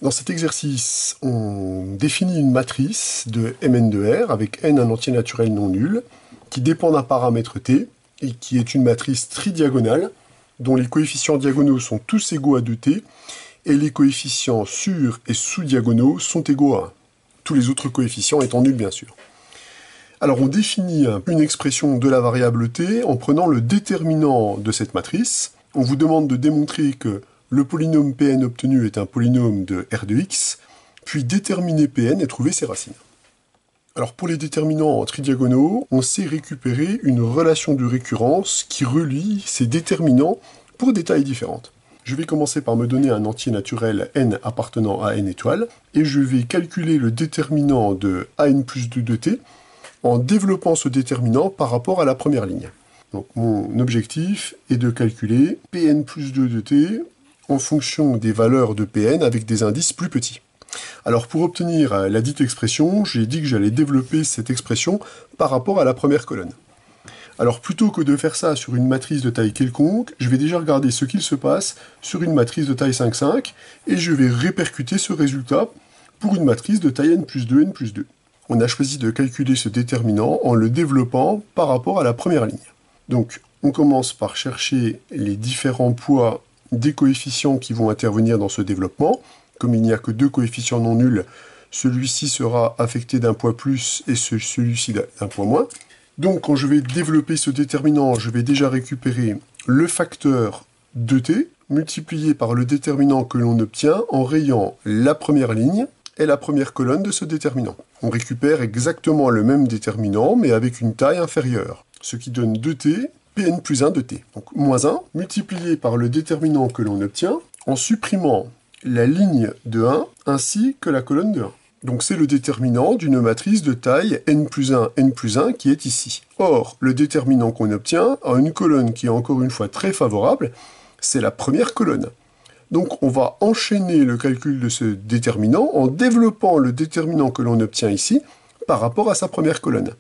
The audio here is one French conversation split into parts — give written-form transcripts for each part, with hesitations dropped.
Dans cet exercice, on définit une matrice de Mn de R avec n un entier naturel non nul, qui dépend d'un paramètre t, et qui est une matrice tridiagonale, dont les coefficients diagonaux sont tous égaux à 2t, et les coefficients sur- et sous-diagonaux sont égaux à 1. Tous les autres coefficients étant nuls, bien sûr. Alors on définit une expression de la variable t en prenant le déterminant de cette matrice. On vous demande de démontrer que le polynôme Pn obtenu est un polynôme de R de x, puis déterminer Pn et trouver ses racines. Alors pour les déterminants tridiagonaux, on sait récupérer une relation de récurrence qui relie ces déterminants pour des tailles différentes. Je vais commencer par me donner un entier naturel n appartenant à n étoiles, et je vais calculer le déterminant de an plus 2 de t en développant ce déterminant par rapport à la première ligne. Donc mon objectif est de calculer Pn plus 2 de t en fonction des valeurs de Pn avec des indices plus petits. Alors pour obtenir la dite expression, j'ai dit que j'allais développer cette expression par rapport à la première colonne. Alors plutôt que de faire ça sur une matrice de taille quelconque, je vais déjà regarder ce qu'il se passe sur une matrice de taille 5,5 et je vais répercuter ce résultat pour une matrice de taille n plus 2, n plus 2. On a choisi de calculer ce déterminant en le développant par rapport à la première ligne. Donc on commence par chercher les différents poids des coefficients qui vont intervenir dans ce développement. Comme il n'y a que deux coefficients non nuls, celui-ci sera affecté d'un poids plus et celui-ci d'un poids moins. Donc quand je vais développer ce déterminant, je vais déjà récupérer le facteur 2t multiplié par le déterminant que l'on obtient en rayant la première ligne et la première colonne de ce déterminant. On récupère exactement le même déterminant, mais avec une taille inférieure, ce qui donne 2t, Pn plus 1 de t. Donc moins 1, multiplié par le déterminant que l'on obtient, en supprimant la ligne de 1 ainsi que la colonne de 1. Donc c'est le déterminant d'une matrice de taille n plus 1 qui est ici. Or, le déterminant qu'on obtient a une colonne qui est encore une fois très favorable, c'est la première colonne. Donc on va enchaîner le calcul de ce déterminant en développant le déterminant que l'on obtient ici par rapport à sa première colonne.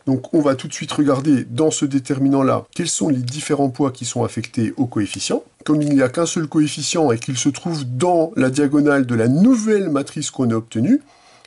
Donc on va tout de suite regarder dans ce déterminant-là quels sont les différents poids qui sont affectés au coefficient. Comme il n'y a qu'un seul coefficient et qu'il se trouve dans la diagonale de la nouvelle matrice qu'on a obtenue,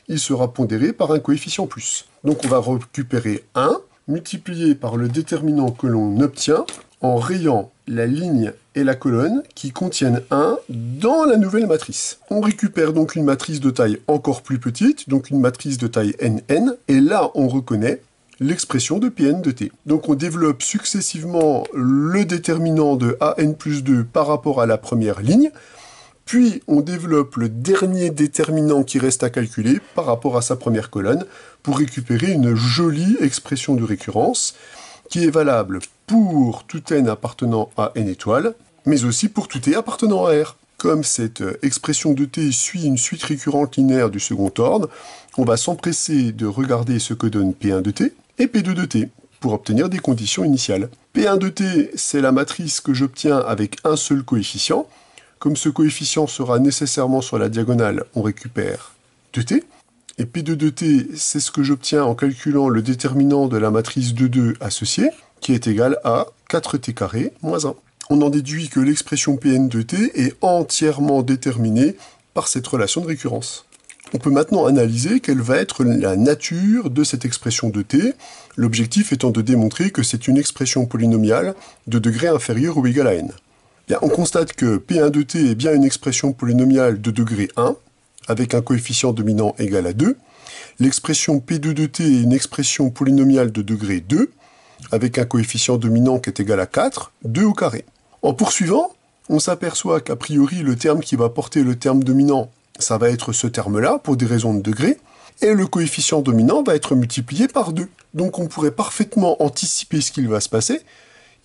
il sera pondéré par un coefficient plus. Donc on va récupérer 1 multiplié par le déterminant que l'on obtient en rayant la ligne et la colonne qui contiennent 1 dans la nouvelle matrice. On récupère donc une matrice de taille encore plus petite, donc une matrice de taille nn, et là on reconnaît l'expression de Pn de t. Donc on développe successivement le déterminant de an plus 2 par rapport à la première ligne, puis on développe le dernier déterminant qui reste à calculer par rapport à sa première colonne pour récupérer une jolie expression de récurrence qui est valable pour tout n appartenant à n étoiles, mais aussi pour tout t appartenant à R. Comme cette expression de t suit une suite récurrente linéaire du second ordre, on va s'empresser de regarder ce que donne P1 de t et P2 de t pour obtenir des conditions initiales. P1 de t, c'est la matrice que j'obtiens avec un seul coefficient. Comme ce coefficient sera nécessairement sur la diagonale, on récupère 2t. Et P2 de t, c'est ce que j'obtiens en calculant le déterminant de la matrice 2,2 associée, qui est égal à 4t carré moins 1. On en déduit que l'expression Pn de t est entièrement déterminée par cette relation de récurrence. On peut maintenant analyser quelle va être la nature de cette expression de t, l'objectif étant de démontrer que c'est une expression polynomiale de degré inférieur ou égal à n. Bien, on constate que P1 de t est bien une expression polynomiale de degré 1, avec un coefficient dominant égal à 2. L'expression P2 de t est une expression polynomiale de degré 2, avec un coefficient dominant qui est égal à 4, 2 au carré. En poursuivant, on s'aperçoit qu'a priori le terme qui va porter le terme dominant, ça va être ce terme-là, pour des raisons de degré, et le coefficient dominant va être multiplié par 2. Donc on pourrait parfaitement anticiper ce qu'il va se passer.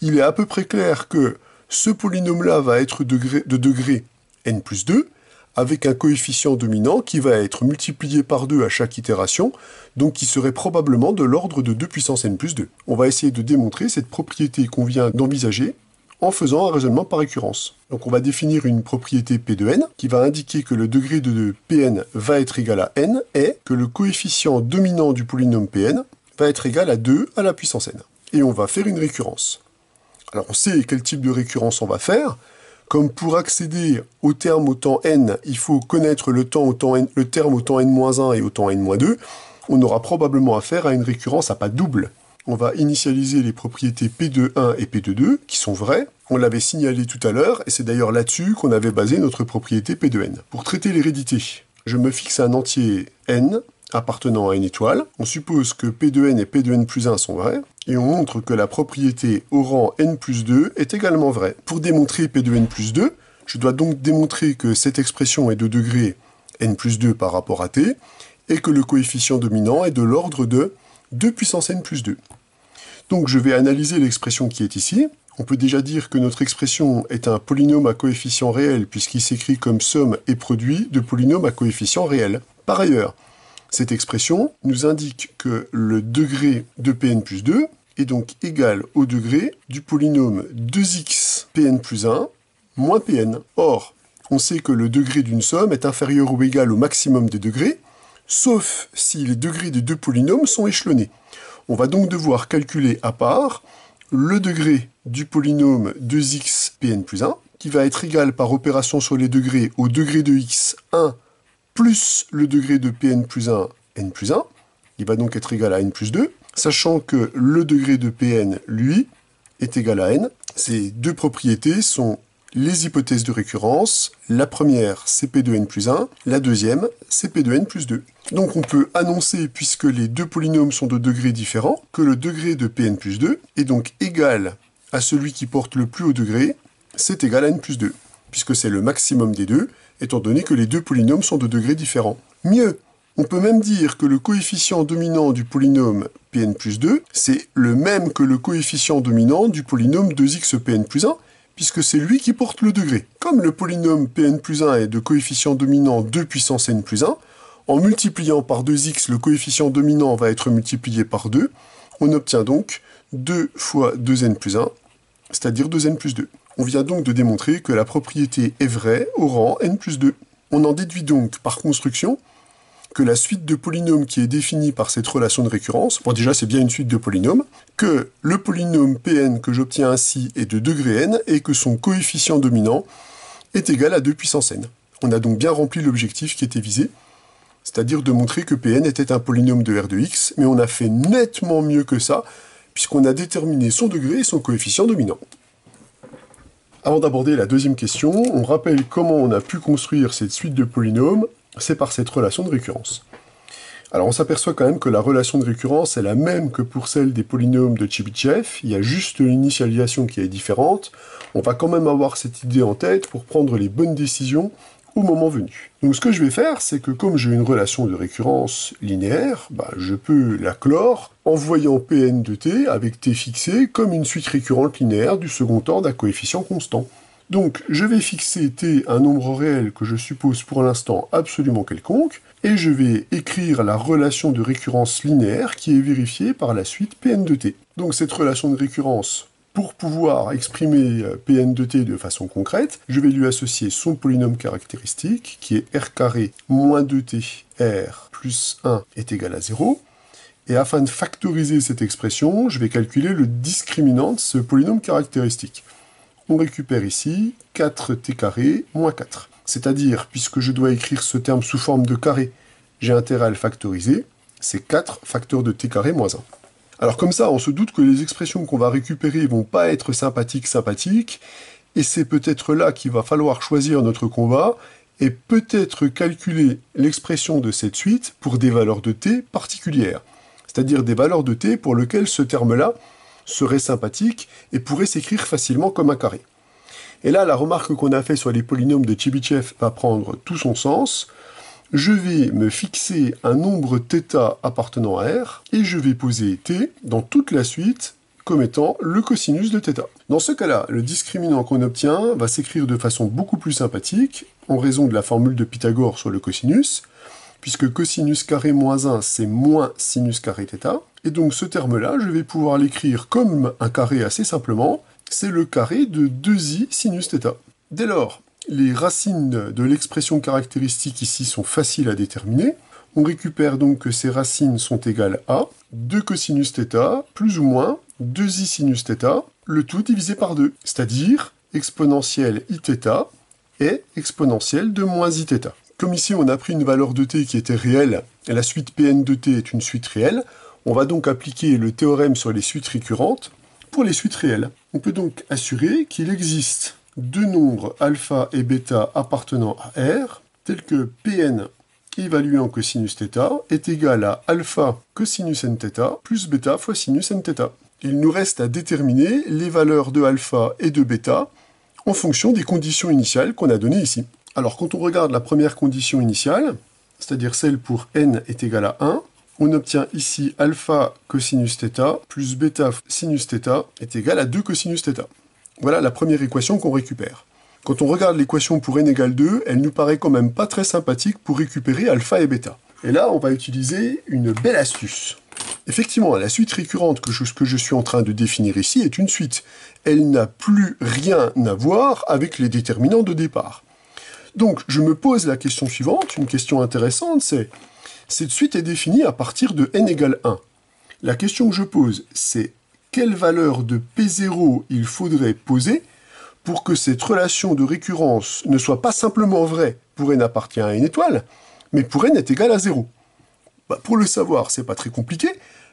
Il est à peu près clair que ce polynôme-là va être de degré n plus 2, avec un coefficient dominant qui va être multiplié par 2 à chaque itération, donc qui serait probablement de l'ordre de 2 puissance n plus 2. On va essayer de démontrer cette propriété qu'on vient d'envisager en faisant un raisonnement par récurrence. Donc on va définir une propriété P de n qui va indiquer que le degré de Pn va être égal à n et que le coefficient dominant du polynôme Pn va être égal à 2 à la puissance n. Et on va faire une récurrence. Alors on sait quel type de récurrence on va faire. Comme pour accéder au terme au temps n, il faut connaître le terme au temps n-1 et au temps n-2, on aura probablement affaire à une récurrence à pas double. On va initialiser les propriétés P2.1 et P2.2, qui sont vraies. On l'avait signalé tout à l'heure, et c'est d'ailleurs là-dessus qu'on avait basé notre propriété P2n. Pour traiter l'hérédité, je me fixe un entier n, appartenant à une étoile. On suppose que P2n et P2n plus 1 sont vrais, et on montre que la propriété au rang n plus 2 est également vraie. Pour démontrer P2n plus 2, je dois donc démontrer que cette expression est de degré n plus 2 par rapport à t, et que le coefficient dominant est de l'ordre de 2 puissance n plus 2. Donc je vais analyser l'expression qui est ici. On peut déjà dire que notre expression est un polynôme à coefficient réel, puisqu'il s'écrit comme somme et produit de polynômes à coefficient réel. Par ailleurs, cette expression nous indique que le degré de Pn plus 2 est donc égal au degré du polynôme 2x Pn plus 1 moins Pn. Or, on sait que le degré d'une somme est inférieur ou égal au maximum des degrés, sauf si les degrés des deux polynômes sont échelonnés. On va donc devoir calculer à part le degré du polynôme 2x Pn plus 1, qui va être égal par opération sur les degrés au degré de x 1 plus le degré de Pn plus 1, n plus 1, il va donc être égal à n plus 2, sachant que le degré de Pn, lui, est égal à n. Ces deux propriétés sont les hypothèses de récurrence. La première, c'est P de n plus 1, la deuxième, c'est P de n plus 2. Donc on peut annoncer, puisque les deux polynômes sont de degrés différents, que le degré de Pn plus 2 est donc égal à celui qui porte le plus haut degré, c'est égal à n plus 2, puisque c'est le maximum des deux, étant donné que les deux polynômes sont de degrés différents. Mieux, on peut même dire que le coefficient dominant du polynôme Pn plus 2, c'est le même que le coefficient dominant du polynôme 2x Pn plus 1, puisque c'est lui qui porte le degré. Comme le polynôme Pn plus 1 est de coefficient dominant 2 puissance n plus 1, en multipliant par 2x, le coefficient dominant va être multiplié par 2, on obtient donc 2 fois 2n plus 1, c'est-à-dire 2n plus 2. On vient donc de démontrer que la propriété est vraie au rang n plus 2. On en déduit donc, par construction, que la suite de polynômes qui est définie par cette relation de récurrence, bon déjà c'est bien une suite de polynômes, que le polynôme Pn que j'obtiens ainsi est de degré n et que son coefficient dominant est égal à 2 puissance n. On a donc bien rempli l'objectif qui était visé, c'est-à-dire de montrer que Pn était un polynôme de R de x, mais on a fait nettement mieux que ça, puisqu'on a déterminé son degré et son coefficient dominant. Avant d'aborder la deuxième question, on rappelle comment on a pu construire cette suite de polynômes, c'est par cette relation de récurrence. Alors on s'aperçoit quand même que la relation de récurrence est la même que pour celle des polynômes de Chebyshev, il y a juste l'initialisation qui est différente, on va quand même avoir cette idée en tête pour prendre les bonnes décisions au moment venu. Donc ce que je vais faire, c'est que comme j'ai une relation de récurrence linéaire, je peux la clore en voyant Pn de t avec t fixé comme une suite récurrente linéaire du second ordre à coefficient constant. Donc je vais fixer t un nombre réel que je suppose pour l'instant absolument quelconque, et je vais écrire la relation de récurrence linéaire qui est vérifiée par la suite Pn de t. Donc cette relation de récurrence, pour pouvoir exprimer Pn de t de façon concrète, je vais lui associer son polynôme caractéristique, qui est r carré moins 2t, r plus 1 est égal à 0, et afin de factoriser cette expression, je vais calculer le discriminant de ce polynôme caractéristique. On récupère ici 4t carré moins 4. C'est-à-dire, puisque je dois écrire ce terme sous forme de carré, j'ai intérêt à le factoriser, c'est 4 facteurs de t carré moins 1. Alors comme ça, on se doute que les expressions qu'on va récupérer vont pas être sympathiques, et c'est peut-être là qu'il va falloir choisir notre combat, et peut-être calculer l'expression de cette suite pour des valeurs de t particulières. C'est-à-dire des valeurs de t pour lesquelles ce terme-là serait sympathique et pourrait s'écrire facilement comme un carré. Et là, la remarque qu'on a fait sur les polynômes de Chebyshev va prendre tout son sens. Je vais me fixer un nombre θ appartenant à R, et je vais poser t dans toute la suite comme étant le cosinus de θ. Dans ce cas-là, le discriminant qu'on obtient va s'écrire de façon beaucoup plus sympathique, en raison de la formule de Pythagore sur le cosinus, puisque cosinus carré moins 1, c'est moins sinus carré θ, et donc ce terme-là, je vais pouvoir l'écrire comme un carré assez simplement, c'est le carré de 2i sinus θ. Dès lors, les racines de l'expression caractéristique ici sont faciles à déterminer. On récupère donc que ces racines sont égales à 2 cosinus θ plus ou moins 2i sinus θ, le tout divisé par 2, c'est-à-dire exponentielle iθ et exponentielle de moins iθ. Comme ici on a pris une valeur de t qui était réelle, et la suite Pn de t est une suite réelle, on va donc appliquer le théorème sur les suites récurrentes pour les suites réelles. On peut donc assurer qu'il existe deux nombres alpha et bêta appartenant à R, tels que Pn évalué en cosinus θ est égal à alpha cosinus nθ plus bêta fois sinus nθ. Il nous reste à déterminer les valeurs de alpha et de bêta en fonction des conditions initiales qu'on a données ici. Alors quand on regarde la première condition initiale, c'est-à-dire celle pour n est égal à 1, on obtient ici alpha cosinus θ plus bêta sinus θ est égal à 2 cosinus θ. Voilà la première équation qu'on récupère. Quand on regarde l'équation pour n égale 2, elle nous paraît quand même pas très sympathique pour récupérer alpha et bêta. Et là, on va utiliser une belle astuce. Effectivement, la suite récurrente que je suis en train de définir ici est une suite. Elle n'a plus rien à voir avec les déterminants de départ. Donc, je me pose la question suivante, une question intéressante, c'est cette suite est définie à partir de n égale 1. La question que je pose, c'est quelle valeur de P0 il faudrait poser pour que cette relation de récurrence ne soit pas simplement vraie pour n appartient à une étoile, mais pour n est égal à 0. Pour le savoir, c'est pas très compliqué.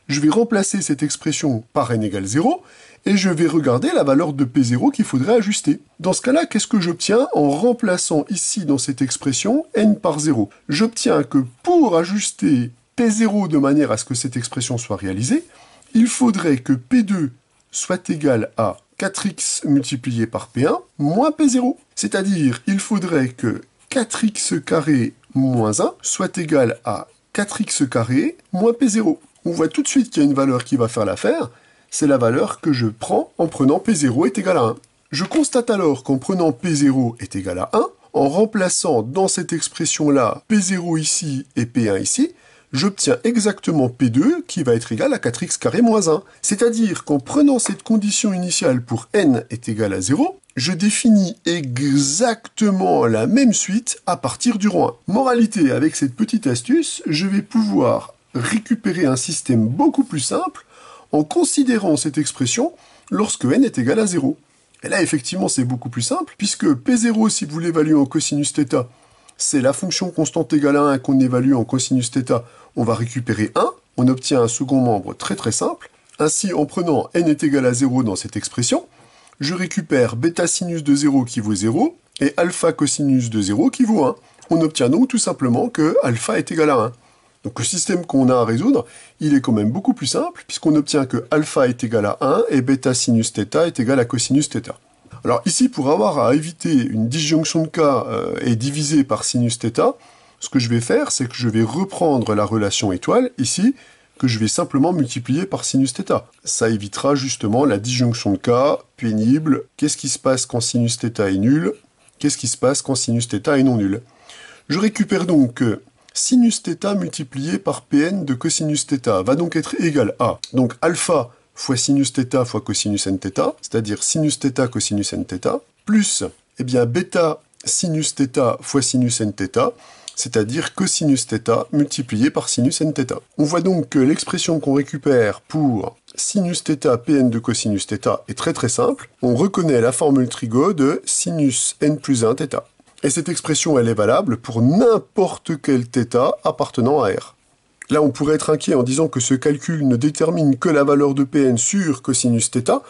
Je vais remplacer cette expression par n égale 0, et je vais regarder la valeur de P0 qu'il faudrait ajuster. Dans ce cas-là, qu'est-ce que j'obtiens en remplaçant ici dans cette expression n par 0? J'obtiens que pour ajuster P0 de manière à ce que cette expression soit réalisée, il faudrait que P2 soit égal à 4x multiplié par P1 moins P0. C'est-à-dire, il faudrait que 4x carré moins 1 soit égal à 4x carré moins P0. On voit tout de suite qu'il y a une valeur qui va faire l'affaire, c'est la valeur que je prends en prenant P0 est égal à 1. Je constate alors qu'en prenant P0 est égal à 1, en remplaçant dans cette expression-là P0 ici et P1 ici, j'obtiens exactement P2 qui va être égal à 4x carré moins 1. C'est-à-dire qu'en prenant cette condition initiale pour n est égal à 0, je définis exactement la même suite à partir du rang 1. Moralité, avec cette petite astuce, je vais pouvoir récupérer un système beaucoup plus simple en considérant cette expression lorsque n est égal à 0. Et là, effectivement, c'est beaucoup plus simple, puisque P0, si vous l'évaluez en cosinus θ, c'est la fonction constante égale à 1 qu'on évalue en cosinus θ, on va récupérer 1, on obtient un second membre très très simple. Ainsi, en prenant n est égal à 0 dans cette expression, je récupère bêta sinus de 0 qui vaut 0, et alpha cosinus de 0 qui vaut 1. On obtient donc tout simplement que alpha est égal à 1. Donc le système qu'on a à résoudre, il est quand même beaucoup plus simple, puisqu'on obtient que alpha est égal à 1 et bêta sinus θ est égal à cosinus θ. Alors ici, pour avoir à éviter une disjonction de cas et diviser par sinus θ, ce que je vais faire, c'est que je vais reprendre la relation étoile, ici, que je vais simplement multiplier par sinus θ. Ça évitera justement la disjonction de cas pénible. Qu'est-ce qui se passe quand sinus θ est nul? Qu'est-ce qui se passe quand sinus θ est non nul? Je récupère donc que sinus θ multiplié par Pn de cosinus θ va donc être égal à donc alpha fois sinus θ fois cosinus nθ, c'est-à-dire sinus θ cosinus nθ, plus bêta sinus θ fois sinus nθ, c'est-à-dire cosinus θ multiplié par sinus nθ. On voit donc que l'expression qu'on récupère pour sinus θ Pn de cosinus θ est très très simple. On reconnaît la formule trigo de sinus n plus 1 θ. Et cette expression, elle est valable pour n'importe quel θ appartenant à R. Là, on pourrait être inquiet en disant que ce calcul ne détermine que la valeur de Pn sur cosinus θ,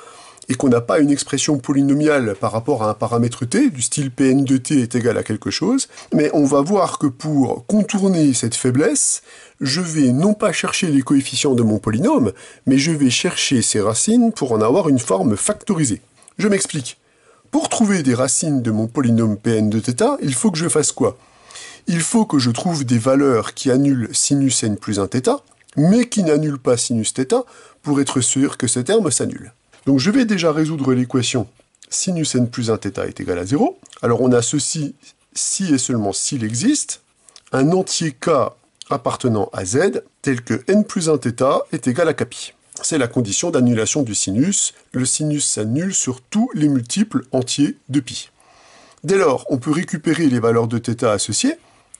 et qu'on n'a pas une expression polynomiale par rapport à un paramètre t, du style Pn de t est égal à quelque chose, mais on va voir que pour contourner cette faiblesse, je vais non pas chercher les coefficients de mon polynôme, mais je vais chercher ses racines pour en avoir une forme factorisée. Je m'explique. Pour trouver des racines de mon polynôme Pn de θ, il faut que je fasse quoi? Il faut que je trouve des valeurs qui annulent sinus n plus 1 θ, mais qui n'annulent pas sinus θ, pour être sûr que ce terme s'annule. Donc je vais déjà résoudre l'équation sinus n plus 1 θ est égal à 0. Alors on a ceci si et seulement s'il existe un entier k appartenant à z tel que n plus 1 θ est égal à kpi. C'est la condition d'annulation du sinus. Le sinus s'annule sur tous les multiples entiers de pi. Dès lors, on peut récupérer les valeurs de θ associées.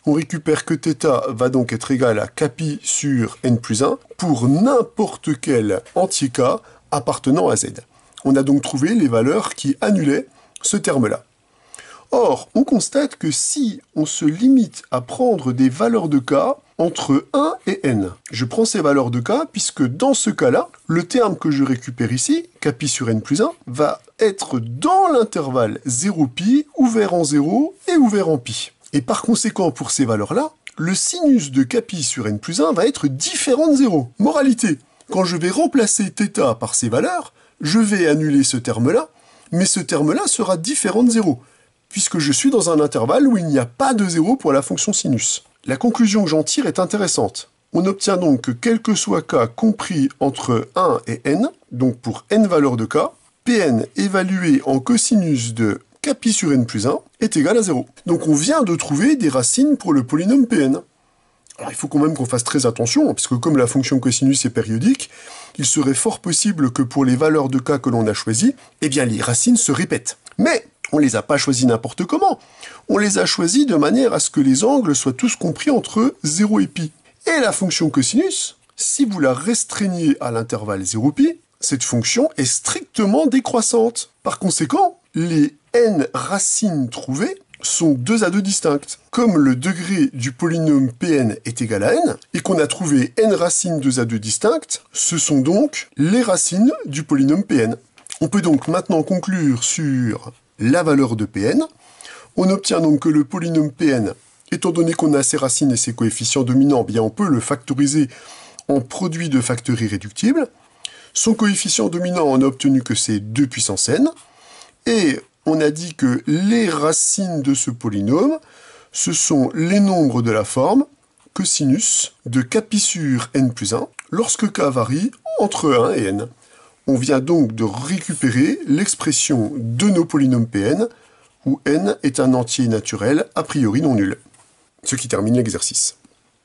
On récupère que θ va donc être égal à kpi sur n plus 1 pour n'importe quel entier k appartenant à z. On a donc trouvé les valeurs qui annulaient ce terme-là. Or, on constate que si on se limite à prendre des valeurs de k entre 1 et n, je prends ces valeurs de k puisque dans ce cas-là, le terme que je récupère ici, kpi sur n plus 1, va être dans l'intervalle 0pi, ouvert en 0 et ouvert en pi. Et par conséquent, pour ces valeurs-là, le sinus de kpi sur n plus 1 va être différent de 0. Moralité, quand je vais remplacer θ par ces valeurs, je vais annuler ce terme-là, mais ce terme-là sera différent de 0, puisque je suis dans un intervalle où il n'y a pas de 0 pour la fonction sinus. La conclusion que j'en tire est intéressante. On obtient donc que quel que soit k compris entre 1 et n, donc pour n valeurs de k, Pn évalué en cosinus de kpi sur n plus 1 est égal à 0. Donc on vient de trouver des racines pour le polynôme Pn. Alors il faut quand même qu'on fasse très attention, puisque comme la fonction cosinus est périodique, il serait fort possible que pour les valeurs de k que l'on a choisies, eh bien les racines se répètent. Mais on les a pas choisies n'importe comment. On les a choisies de manière à ce que les angles soient tous compris entre 0 et pi. Et la fonction cosinus, si vous la restreignez à l'intervalle 0pi, cette fonction est strictement décroissante. Par conséquent, les n racines trouvées sont 2 à 2 distinctes. Comme le degré du polynôme Pn est égal à n, et qu'on a trouvé n racines 2 à 2 distinctes, ce sont donc les racines du polynôme Pn. On peut donc maintenant conclure sur la valeur de Pn. On obtient donc que le polynôme Pn, étant donné qu'on a ses racines et ses coefficients dominants, bien on peut le factoriser en produit de facteurs irréductibles. Son coefficient dominant, on a obtenu que c'est 2 puissance n, et on a dit que les racines de ce polynôme, ce sont les nombres de la forme cosinus de kpi sur n plus 1, lorsque k varie entre 1 et n. On vient donc de récupérer l'expression de nos polynômes Pn, où n est un entier naturel a priori non nul. Ce qui termine l'exercice.